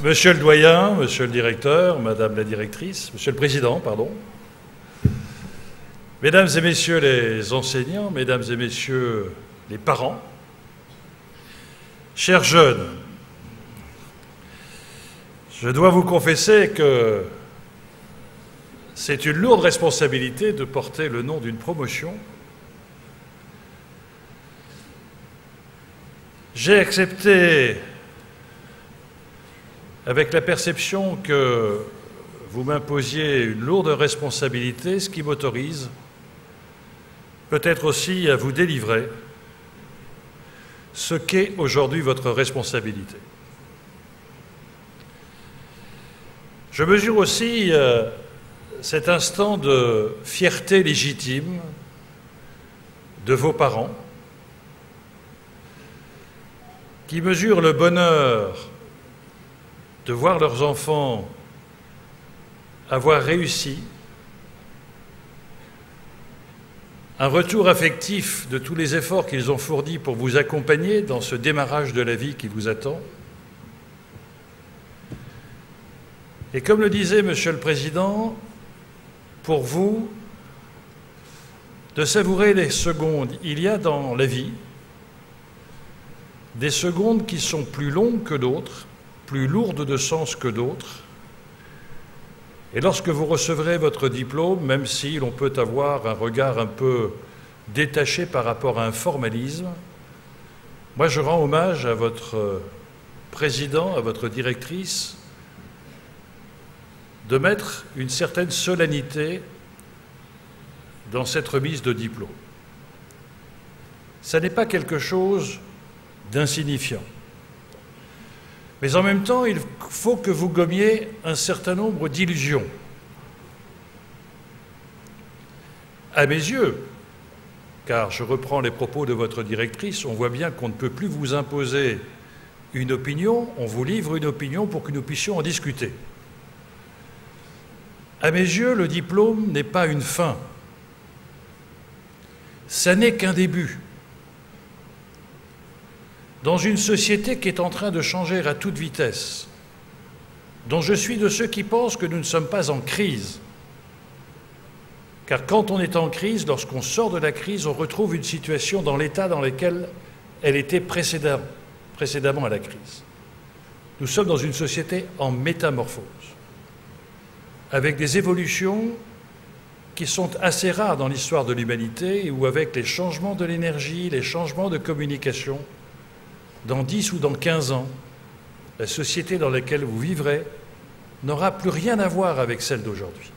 Monsieur le doyen, monsieur le directeur, madame la directrice, monsieur le président, pardon, mesdames et messieurs les enseignants, mesdames et messieurs les parents, chers jeunes, je dois vous confesser que c'est une lourde responsabilité de porter le nom d'une promotion. J'ai accepté avec la perception que vous m'imposiez une lourde responsabilité, ce qui m'autorise peut-être aussi à vous délivrer ce qu'est aujourd'hui votre responsabilité. Je mesure aussi cet instant de fierté légitime de vos parents qui mesurent le bonheur de voir leurs enfants avoir réussi, un retour affectif de tous les efforts qu'ils ont fournis pour vous accompagner dans ce démarrage de la vie qui vous attend. Et comme le disait Monsieur le Président, pour vous, de savourer les secondes, il y a dans la vie des secondes qui sont plus longues que d'autres, plus lourdes de sens que d'autres. Et lorsque vous recevrez votre diplôme, même si l'on peut avoir un regard un peu détaché par rapport à un formalisme, moi je rends hommage à votre président, à votre directrice, de mettre une certaine solennité dans cette remise de diplôme. Ça n'est pas quelque chose d'insignifiant. Mais en même temps, il faut que vous gommiez un certain nombre d'illusions. À mes yeux, car je reprends les propos de votre directrice, on voit bien qu'on ne peut plus vous imposer une opinion, on vous livre une opinion pour que nous puissions en discuter. À mes yeux, le diplôme n'est pas une fin. Ça n'est qu'un début. Dans une société qui est en train de changer à toute vitesse, dont je suis de ceux qui pensent que nous ne sommes pas en crise. Car quand on est en crise, lorsqu'on sort de la crise, on retrouve une situation dans l'état dans lequel elle était précédemment à la crise. Nous sommes dans une société en métamorphose, avec des évolutions qui sont assez rares dans l'histoire de l'humanité, où avec les changements de l'énergie, les changements de communication, dans 10 ou dans 15 ans, la société dans laquelle vous vivrez n'aura plus rien à voir avec celle d'aujourd'hui.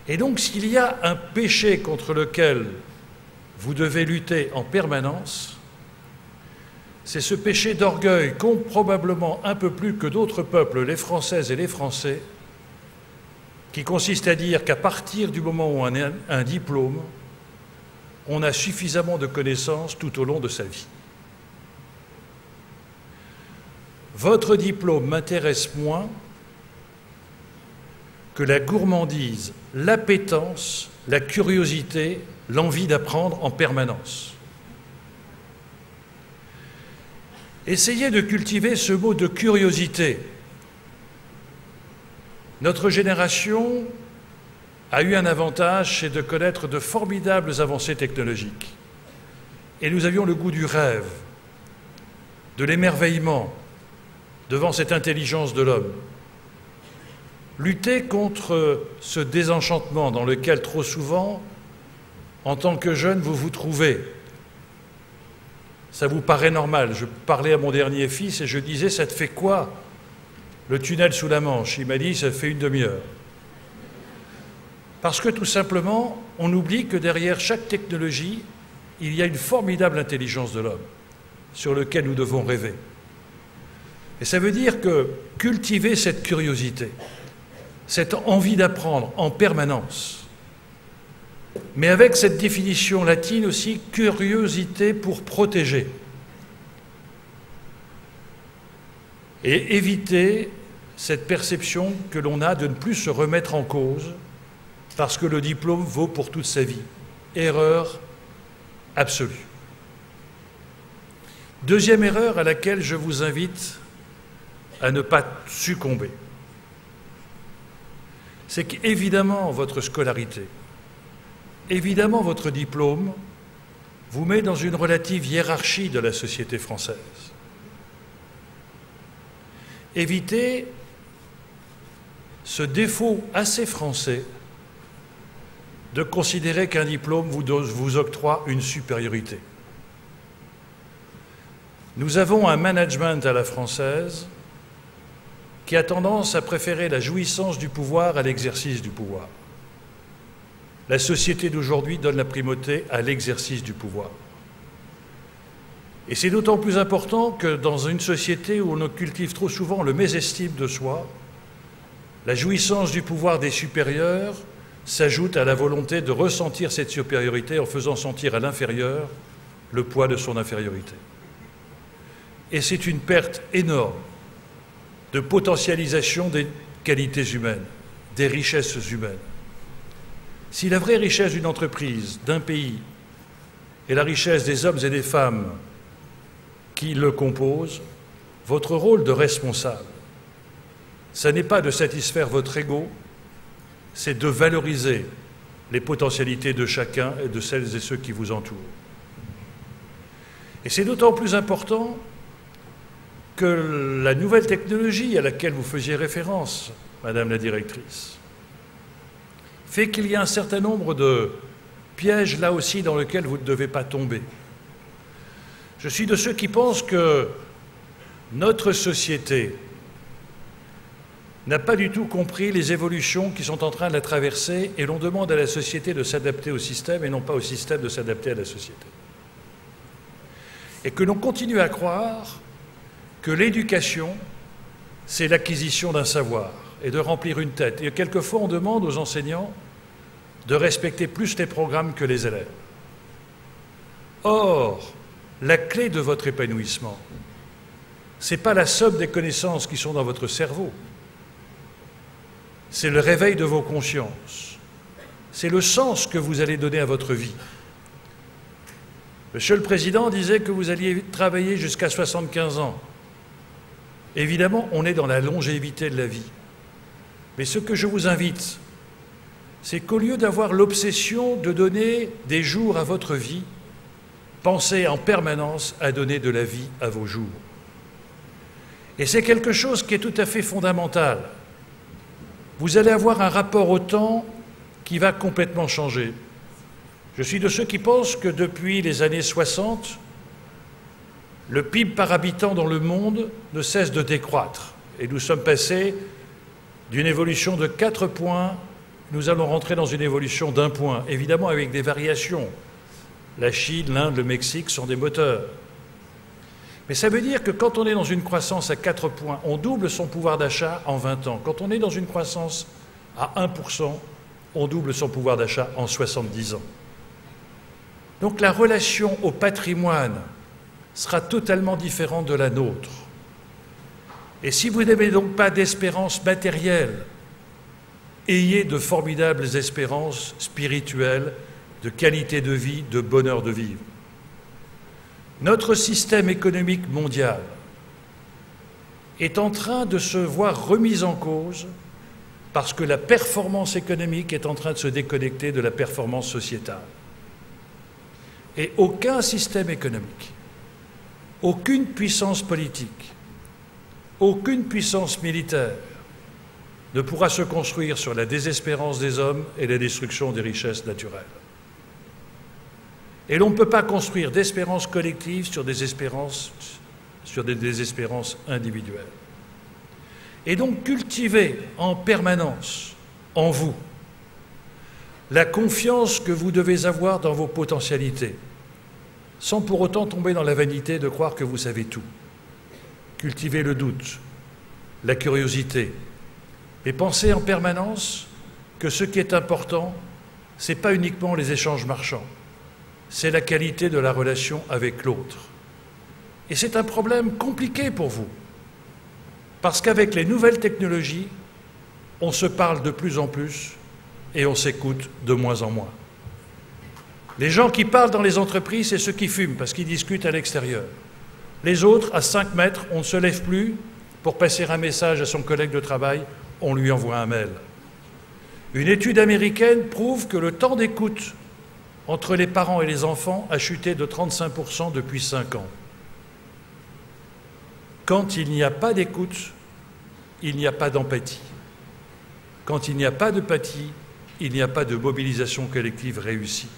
Et donc, s'il y a un péché contre lequel vous devez lutter en permanence, c'est ce péché d'orgueil qu'ont probablement un peu plus que d'autres peuples, les Françaises et les Français, qui consiste à dire qu'à partir du moment où on a un diplôme, on a suffisamment de connaissances tout au long de sa vie. Votre diplôme m'intéresse moins que la gourmandise, l'appétence, la curiosité, l'envie d'apprendre en permanence. Essayez de cultiver ce mot de curiosité. Notre génération a eu un avantage, c'est de connaître de formidables avancées technologiques. Et nous avions le goût du rêve, de l'émerveillement, devant cette intelligence de l'homme. Lutter contre ce désenchantement dans lequel trop souvent, en tant que jeune, vous vous trouvez. Ça vous paraît normal. Je parlais à mon dernier fils et je disais « ça te fait quoi, le tunnel sous la Manche ?» Il m'a dit « ça fait une demi-heure ». Parce que tout simplement, on oublie que derrière chaque technologie, il y a une formidable intelligence de l'homme sur laquelle nous devons rêver. Et ça veut dire que cultiver cette curiosité, cette envie d'apprendre en permanence, mais avec cette définition latine aussi, curiosité pour protéger, et éviter cette perception que l'on a de ne plus se remettre en cause parce que le diplôme vaut pour toute sa vie. Erreur absolue. Deuxième erreur à laquelle je vous invite à ne pas succomber. C'est qu'évidemment, votre scolarité, évidemment, votre diplôme vous met dans une relative hiérarchie de la société française. Évitez ce défaut assez français de considérer qu'un diplôme vous octroie une supériorité. Nous avons un management à la française qui a tendance à préférer la jouissance du pouvoir à l'exercice du pouvoir. La société d'aujourd'hui donne la primauté à l'exercice du pouvoir. Et c'est d'autant plus important que dans une société où on cultive trop souvent le mésestime de soi, la jouissance du pouvoir des supérieurs s'ajoute à la volonté de ressentir cette supériorité en faisant sentir à l'inférieur le poids de son infériorité. Et c'est une perte énorme de potentialisation des qualités humaines, des richesses humaines. Si la vraie richesse d'une entreprise, d'un pays, est la richesse des hommes et des femmes qui le composent, votre rôle de responsable, ce n'est pas de satisfaire votre ego, c'est de valoriser les potentialités de chacun et de celles et ceux qui vous entourent. Et c'est d'autant plus important que la nouvelle technologie à laquelle vous faisiez référence, Madame la directrice, fait qu'il y a un certain nombre de pièges là aussi dans lesquels vous ne devez pas tomber. Je suis de ceux qui pensent que notre société n'a pas du tout compris les évolutions qui sont en train de la traverser et l'on demande à la société de s'adapter au système et non pas au système de s'adapter à la société. Et que l'on continue à croire que l'éducation, c'est l'acquisition d'un savoir et de remplir une tête. Et quelquefois, on demande aux enseignants de respecter plus les programmes que les élèves. Or, la clé de votre épanouissement, ce n'est pas la somme des connaissances qui sont dans votre cerveau, c'est le réveil de vos consciences, c'est le sens que vous allez donner à votre vie. Monsieur le Président disait que vous alliez travailler jusqu'à 75 ans. Évidemment, on est dans la longévité de la vie. Mais ce que je vous invite, c'est qu'au lieu d'avoir l'obsession de donner des jours à votre vie, pensez en permanence à donner de la vie à vos jours. Et c'est quelque chose qui est tout à fait fondamental. Vous allez avoir un rapport au temps qui va complètement changer. Je suis de ceux qui pensent que depuis les années 60, le PIB par habitant dans le monde ne cesse de décroître. Et nous sommes passés d'une évolution de 4 points, nous allons rentrer dans une évolution d'1 point, évidemment avec des variations. La Chine, l'Inde, le Mexique sont des moteurs. Mais ça veut dire que quand on est dans une croissance à 4 points, on double son pouvoir d'achat en 20 ans. Quand on est dans une croissance à 1%, on double son pouvoir d'achat en 70 ans. Donc la relation au patrimoine sera totalement différente de la nôtre. Et si vous n'avez donc pas d'espérance matérielle, ayez de formidables espérances spirituelles, de qualité de vie, de bonheur de vivre. Notre système économique mondial est en train de se voir remis en cause parce que la performance économique est en train de se déconnecter de la performance sociétale. Et aucun système économique, aucune puissance politique, aucune puissance militaire ne pourra se construire sur la désespérance des hommes et la destruction des richesses naturelles. Et l'on ne peut pas construire d'espérance collective sur des désespérances individuelles. Et donc cultivez en permanence en vous la confiance que vous devez avoir dans vos potentialités, sans pour autant tomber dans la vanité de croire que vous savez tout. Cultivez le doute, la curiosité, et pensez en permanence que ce qui est important, ce n'est pas uniquement les échanges marchands, c'est la qualité de la relation avec l'autre. Et c'est un problème compliqué pour vous, parce qu'avec les nouvelles technologies, on se parle de plus en plus et on s'écoute de moins en moins. Les gens qui parlent dans les entreprises, c'est ceux qui fument, parce qu'ils discutent à l'extérieur. Les autres, à 5 mètres, on ne se lève plus Pour passer un message à son collègue de travail, on lui envoie un mail. Une étude américaine prouve que le temps d'écoute entre les parents et les enfants a chuté de 35% depuis 5 ans. Quand il n'y a pas d'écoute, il n'y a pas d'empathie. Quand il n'y a pas d'empathie, il n'y a pas de mobilisation collective réussie.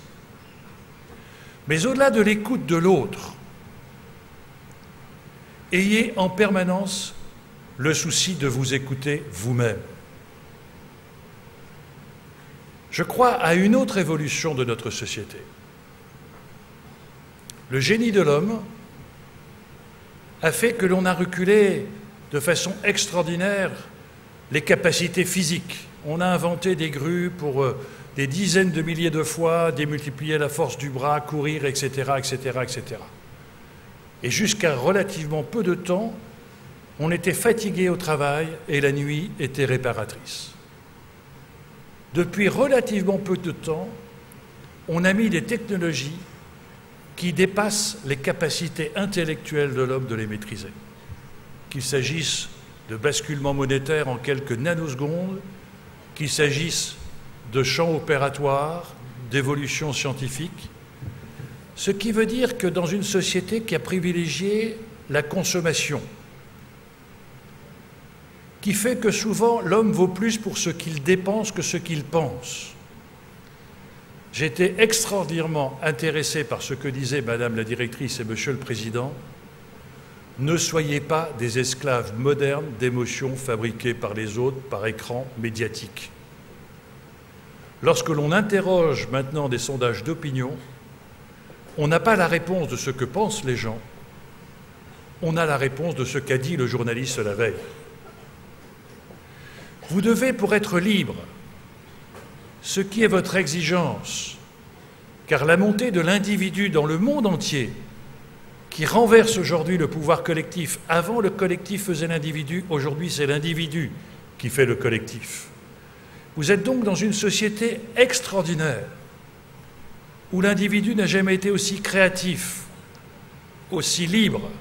Mais au-delà de l'écoute de l'autre, ayez en permanence le souci de vous écouter vous-même. Je crois à une autre évolution de notre société. Le génie de l'homme a fait que l'on a reculé de façon extraordinaire les capacités physiques. On a inventé des grues pour des dizaines de milliers de fois, démultiplier la force du bras, courir, etc., etc., etc. Et jusqu'à relativement peu de temps, on était fatigué au travail et la nuit était réparatrice. Depuis relativement peu de temps, on a mis des technologies qui dépassent les capacités intellectuelles de l'homme de les maîtriser. Qu'il s'agisse de basculement monétaire en quelques nanosecondes, qu'il s'agisse de champs opératoires, d'évolution scientifique, ce qui veut dire que dans une société qui a privilégié la consommation, qui fait que souvent l'homme vaut plus pour ce qu'il dépense que ce qu'il pense. J'étais extraordinairement intéressé par ce que disait Madame la directrice et Monsieur le Président. Ne soyez pas des esclaves modernes d'émotions fabriquées par les autres, par écran médiatique. Lorsque l'on interroge maintenant des sondages d'opinion, on n'a pas la réponse de ce que pensent les gens, on a la réponse de ce qu'a dit le journaliste la veille. Vous devez, pour être libre, ce qui est votre exigence, car la montée de l'individu dans le monde entier, qui renverse aujourd'hui le pouvoir collectif. Avant, le collectif faisait l'individu, aujourd'hui, c'est l'individu qui fait le collectif. Vous êtes donc dans une société extraordinaire, où l'individu n'a jamais été aussi créatif, aussi libre,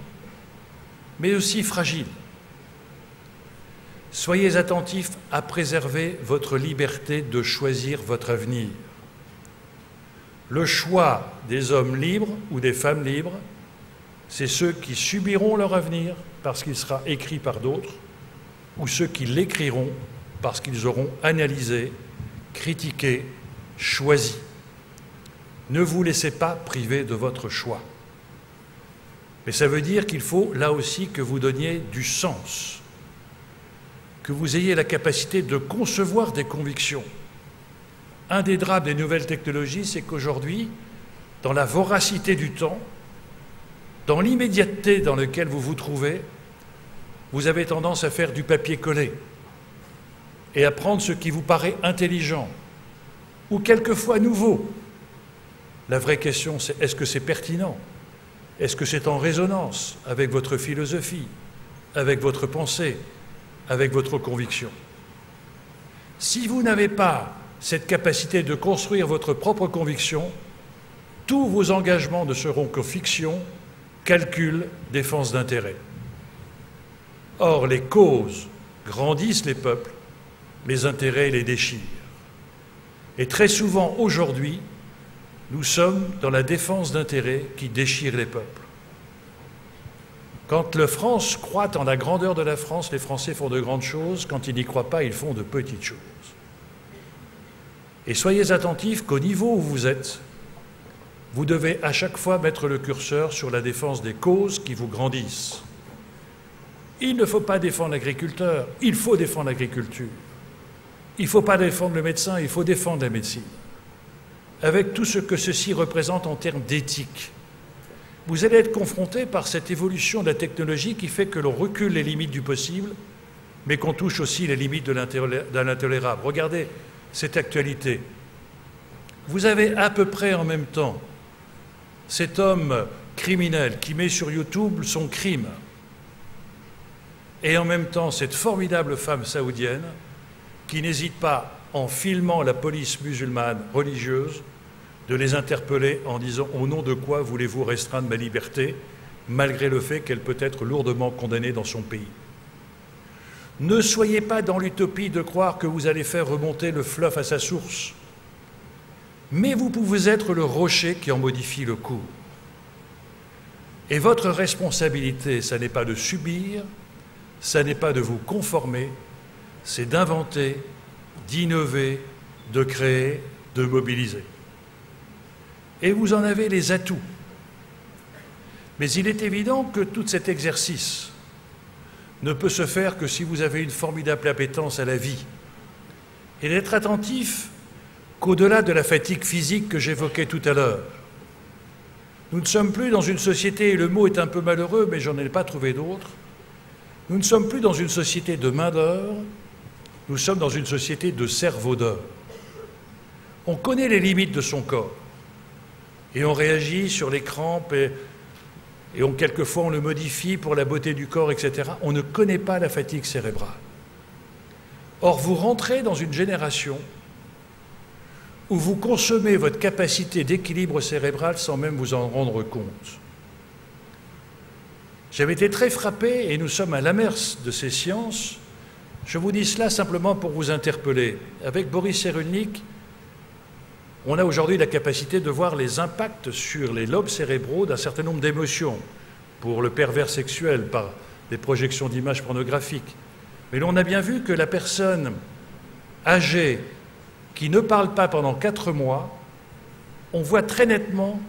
mais aussi fragile. Soyez attentifs à préserver votre liberté de choisir votre avenir. Le choix des hommes libres ou des femmes libres, c'est ceux qui subiront leur avenir parce qu'il sera écrit par d'autres, ou ceux qui l'écriront parce qu'ils auront analysé, critiqué, choisi. Ne vous laissez pas priver de votre choix. Mais ça veut dire qu'il faut, là aussi, que vous donniez du sens, que vous ayez la capacité de concevoir des convictions. Un des drames des nouvelles technologies, c'est qu'aujourd'hui, dans la voracité du temps, dans l'immédiateté dans laquelle vous vous trouvez, vous avez tendance à faire du papier-collé et à prendre ce qui vous paraît intelligent ou quelquefois nouveau. La vraie question, c'est est-ce que c'est pertinent? Est-ce que c'est en résonance avec votre philosophie, avec votre pensée, avec votre conviction? Si vous n'avez pas cette capacité de construire votre propre conviction, tous vos engagements ne seront que fiction, calcul, défense d'intérêt. Or, les causes grandissent les peuples, les intérêts les déchirent. Et très souvent, aujourd'hui, nous sommes dans la défense d'intérêts qui déchirent les peuples. Quand la France croit en la grandeur de la France, les Français font de grandes choses. Quand ils n'y croient pas, ils font de petites choses. Et soyez attentifs qu'au niveau où vous êtes, vous devez à chaque fois mettre le curseur sur la défense des causes qui vous grandissent. Il ne faut pas défendre l'agriculteur, il faut défendre l'agriculture. Il ne faut pas défendre le médecin, il faut défendre la médecine. Avec tout ce que ceci représente en termes d'éthique. Vous allez être confronté par cette évolution de la technologie qui fait que l'on recule les limites du possible, mais qu'on touche aussi les limites de l'intolérable. Regardez cette actualité. Vous avez à peu près en même temps cet homme criminel qui met sur YouTube son crime, et en même temps cette formidable femme saoudienne qui n'hésite pas, en filmant la police musulmane religieuse, de les interpeller en disant « Au nom de quoi voulez-vous restreindre ma liberté ?» malgré le fait qu'elle peut être lourdement condamnée dans son pays. Ne soyez pas dans l'utopie de croire que vous allez faire remonter le fleuve à sa source, mais vous pouvez être le rocher qui en modifie le cours. Et votre responsabilité, ça n'est pas de subir, ça n'est pas de vous conformer, c'est d'inventer, d'innover, de créer, de mobiliser. Et vous en avez les atouts. Mais il est évident que tout cet exercice ne peut se faire que si vous avez une formidable appétence à la vie et d'être attentif qu'au-delà de la fatigue physique que j'évoquais tout à l'heure, nous ne sommes plus dans une société, et le mot est un peu malheureux, mais je n'en ai pas trouvé d'autre, nous ne sommes plus dans une société de main-d'œuvre, nous sommes dans une société de cerveau d'œuvre. On connaît les limites de son corps et on réagit sur les crampes et quelquefois on le modifie pour la beauté du corps, etc. On ne connaît pas la fatigue cérébrale. Or, vous rentrez dans une génération où vous consommez votre capacité d'équilibre cérébral sans même vous en rendre compte. J'avais été très frappé, et nous sommes à l'amers de ces sciences. Je vous dis cela simplement pour vous interpeller. Avec Boris Cyrulnik, on a aujourd'hui la capacité de voir les impacts sur les lobes cérébraux d'un certain nombre d'émotions, pour le pervers sexuel par des projections d'images pornographiques. Mais l'on a bien vu que la personne âgée qui ne parle pas pendant 4 mois, on voit très nettement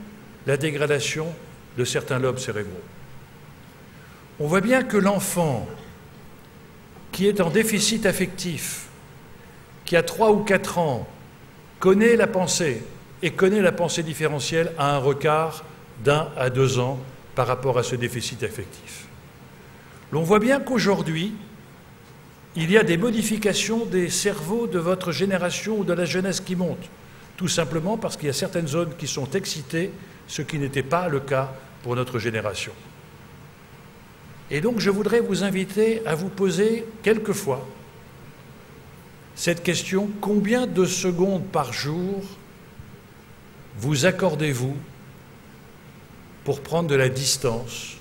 la dégradation de certains lobes cérébraux. On voit bien que l'enfant qui est en déficit affectif, qui a 3 ou 4 ans, connaît la pensée et connaît la pensée différentielle à un retard d'1 à 2 ans par rapport à ce déficit affectif. L'on voit bien qu'aujourd'hui, il y a des modifications des cerveaux de votre génération ou de la jeunesse qui montent, tout simplement parce qu'il y a certaines zones qui sont excitées, ce qui n'était pas le cas pour notre génération. Et donc je voudrais vous inviter à vous poser quelquefois cette question: combien de secondes par jour vous accordez-vous pour prendre de la distance,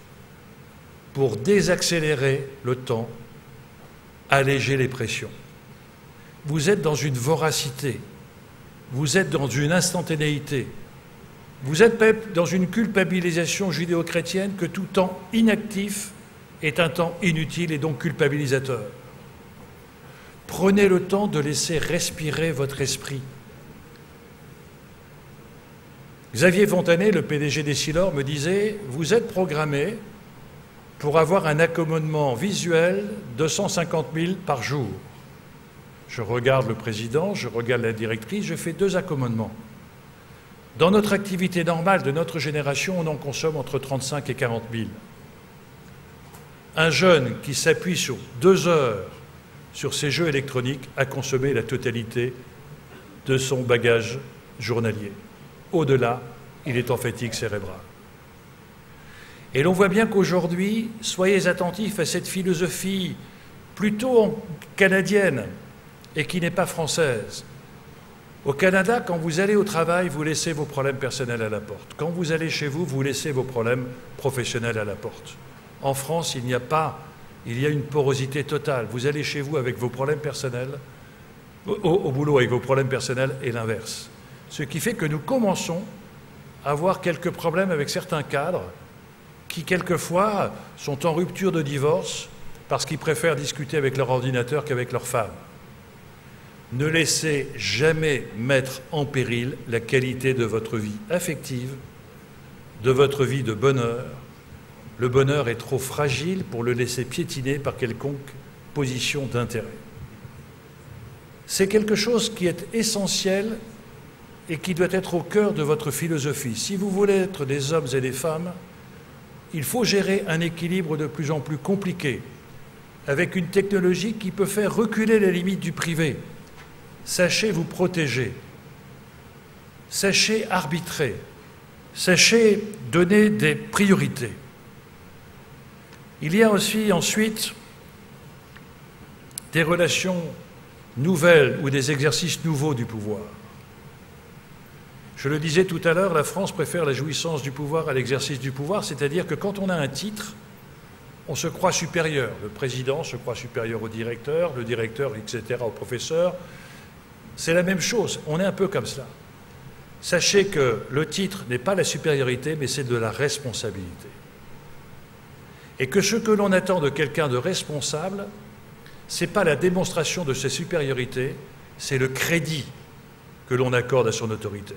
pour désaccélérer le temps, alléger les pressions? Vous êtes dans une voracité, vous êtes dans une instantanéité, vous êtes dans une culpabilisation judéo-chrétienne que tout temps inactif est un temps inutile et donc culpabilisateur. Prenez le temps de laisser respirer votre esprit. Xavier Fontanet, le PDG d'Essilor, me disait « Vous êtes programmé pour avoir un accommodement visuel de 150 000 par jour. » Je regarde le président, je regarde la directrice, je fais 2 accommodements. Dans notre activité normale de notre génération, on en consomme entre 35 et 40 000. Un jeune qui s'appuie sur 2 heures sur ces jeux électroniques a consommé la totalité de son bagage journalier. Au-delà, il est en fatigue cérébrale. Et l'on voit bien qu'aujourd'hui, soyez attentifs à cette philosophie plutôt canadienne et qui n'est pas française. Au Canada, quand vous allez au travail, vous laissez vos problèmes personnels à la porte. Quand vous allez chez vous, vous laissez vos problèmes professionnels à la porte. En France, il y a une porosité totale. Vous allez chez vous avec vos problèmes personnels, au boulot avec vos problèmes personnels et l'inverse. Ce qui fait que nous commençons à avoir quelques problèmes avec certains cadres qui, quelquefois, sont en rupture de divorce parce qu'ils préfèrent discuter avec leur ordinateur qu'avec leur femme. Ne laissez jamais mettre en péril la qualité de votre vie affective, de votre vie de bonheur. Le bonheur est trop fragile pour le laisser piétiner par quelconque position d'intérêt. C'est quelque chose qui est essentiel et qui doit être au cœur de votre philosophie. Si vous voulez être des hommes et des femmes, il faut gérer un équilibre de plus en plus compliqué, avec une technologie qui peut faire reculer les limites du privé. Sachez vous protéger, sachez arbitrer, sachez donner des priorités. Il y a aussi ensuite des relations nouvelles ou des exercices nouveaux du pouvoir. Je le disais tout à l'heure, la France préfère la jouissance du pouvoir à l'exercice du pouvoir, c'est-à-dire que quand on a un titre, On se croit supérieur. Le président se croit supérieur au directeur, le directeur, etc., au professeur. C'est la même chose. On est un peu comme cela. Sachez que le titre n'est pas la supériorité, mais c'est de la responsabilité. Et que ce que l'on attend de quelqu'un de responsable, ce n'est pas la démonstration de sa supériorité, c'est le crédit que l'on accorde à son autorité.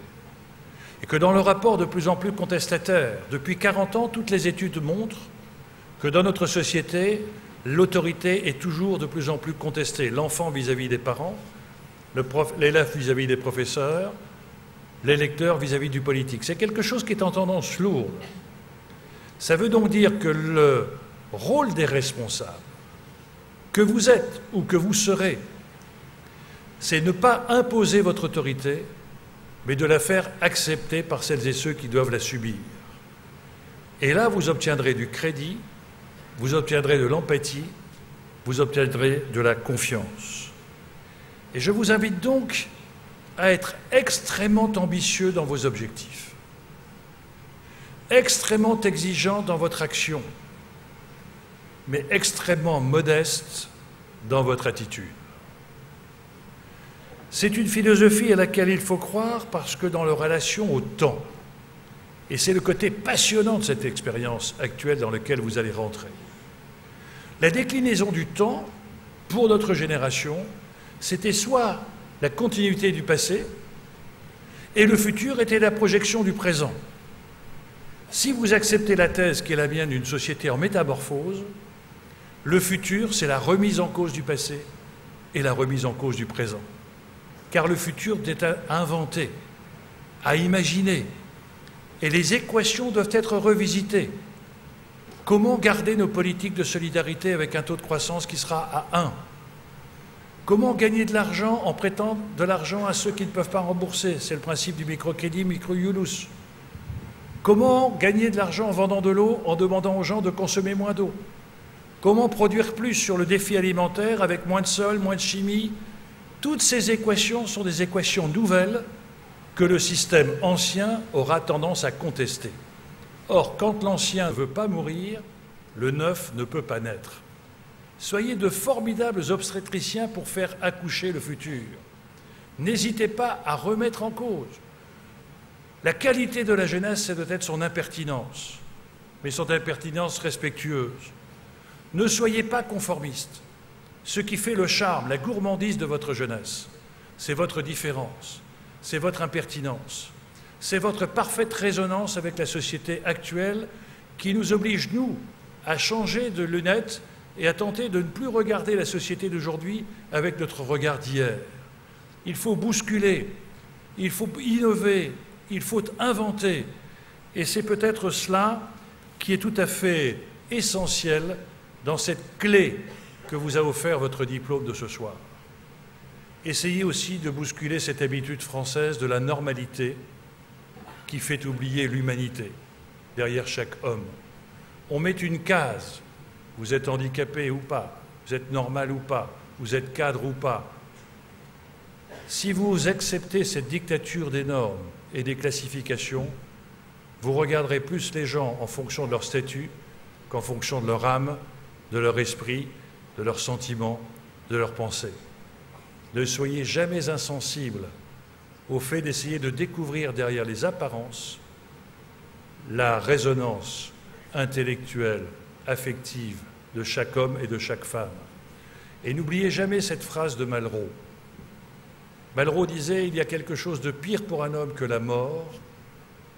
Et que dans le rapport de plus en plus contestataire, depuis 40 ans, toutes les études montrent que dans notre société, l'autorité est toujours de plus en plus contestée. L'enfant vis-à-vis des parents, l'élève vis-à-vis des professeurs, l'électeur vis-à-vis du politique. C'est quelque chose qui est en tendance lourde. Ça veut donc dire que le rôle des responsables, que vous êtes ou que vous serez, c'est ne pas imposer votre autorité, mais de la faire accepter par celles et ceux qui doivent la subir. Et là, vous obtiendrez du crédit, vous obtiendrez de l'empathie, vous obtiendrez de la confiance. Et je vous invite donc à être extrêmement ambitieux dans vos objectifs, extrêmement exigeant dans votre action, mais extrêmement modeste dans votre attitude. C'est une philosophie à laquelle il faut croire parce que dans leur relation au temps, et c'est le côté passionnant de cette expérience actuelle dans laquelle vous allez rentrer, la déclinaison du temps, pour notre génération, c'était soit la continuité du passé, et le futur était la projection du présent. Si vous acceptez la thèse qui est la mienne d'une société en métamorphose, le futur, c'est la remise en cause du passé et la remise en cause du présent. Car le futur est à inventer, à imaginer, et les équations doivent être revisitées. Comment garder nos politiques de solidarité avec un taux de croissance qui sera à 1 ? Comment gagner de l'argent en prêtant de l'argent à ceux qui ne peuvent pas rembourser? C'est le principe du microcrédit, micro-Yunus. Comment gagner de l'argent en vendant de l'eau, en demandant aux gens de consommer moins d'eau? Comment produire plus sur le défi alimentaire avec moins de sol, moins de chimie? Toutes ces équations sont des équations nouvelles que le système ancien aura tendance à contester. Or, quand l'ancien ne veut pas mourir, le neuf ne peut pas naître. Soyez de formidables obstétriciens pour faire accoucher le futur. N'hésitez pas à remettre en cause. La qualité de la jeunesse, c'est peut-être son impertinence, mais son impertinence respectueuse. Ne soyez pas conformistes. Ce qui fait le charme, la gourmandise de votre jeunesse, c'est votre différence, c'est votre impertinence, c'est votre parfaite résonance avec la société actuelle qui nous oblige, nous, à changer de lunettes et à tenter de ne plus regarder la société d'aujourd'hui avec notre regard d'hier. Il faut bousculer, il faut innover, il faut inventer. Et c'est peut-être cela qui est tout à fait essentiel dans cette clé que vous a offert votre diplôme de ce soir. Essayez aussi de bousculer cette habitude française de la normalité qui fait oublier l'humanité derrière chaque homme. On met une case, vous êtes handicapé ou pas, vous êtes normal ou pas, vous êtes cadre ou pas. Si vous acceptez cette dictature des normes et des classifications, vous regarderez plus les gens en fonction de leur statut qu'en fonction de leur âme, de leur esprit, de leurs sentiments, de leurs pensées. Ne soyez jamais insensibles au fait d'essayer de découvrir derrière les apparences la résonance intellectuelle, affective de chaque homme et de chaque femme. Et n'oubliez jamais cette phrase de Malraux. Malraux disait « Il y a quelque chose de pire pour un homme que la mort,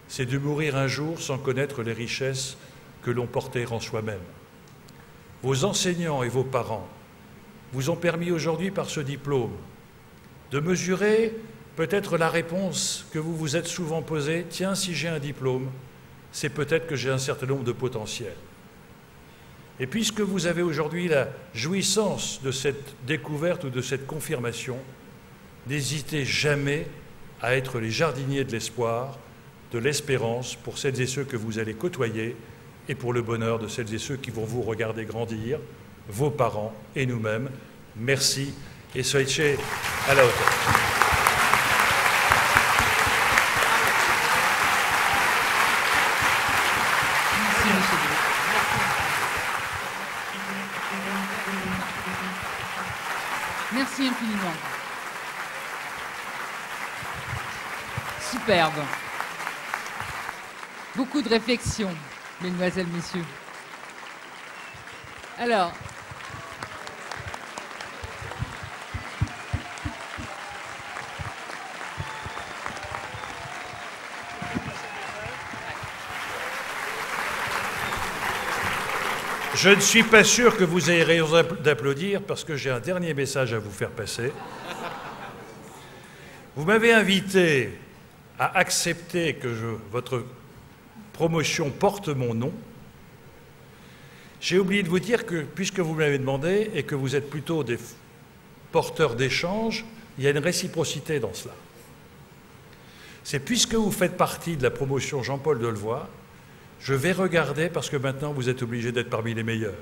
c'est de mourir un jour sans connaître les richesses que l'on portait en soi-même. » Vos enseignants et vos parents vous ont permis aujourd'hui par ce diplôme de mesurer peut-être la réponse que vous vous êtes souvent posée « Tiens, si j'ai un diplôme, c'est peut-être que j'ai un certain nombre de potentiels. » Et puisque vous avez aujourd'hui la jouissance de cette découverte ou de cette confirmation, n'hésitez jamais à être les jardiniers de l'espoir, de l'espérance pour celles et ceux que vous allez côtoyer et pour le bonheur de celles et ceux qui vont vous regarder grandir, vos parents et nous-mêmes. Merci et soyez à la hauteur. infiniment. Superbe. Beaucoup de réflexion, mesdemoiselles, messieurs. Alors, je ne suis pas sûr que vous ayez raison d'applaudir parce que j'ai un dernier message à vous faire passer. Vous m'avez invité à accepter que votre promotion porte mon nom. J'ai oublié de vous dire que, puisque vous me l'avez demandé et que vous êtes plutôt des porteurs d'échanges, il y a une réciprocité dans cela. C'est puisque vous faites partie de la promotion Jean-Paul Delevoye, je vais regarder parce que maintenant vous êtes obligés d'être parmi les meilleurs.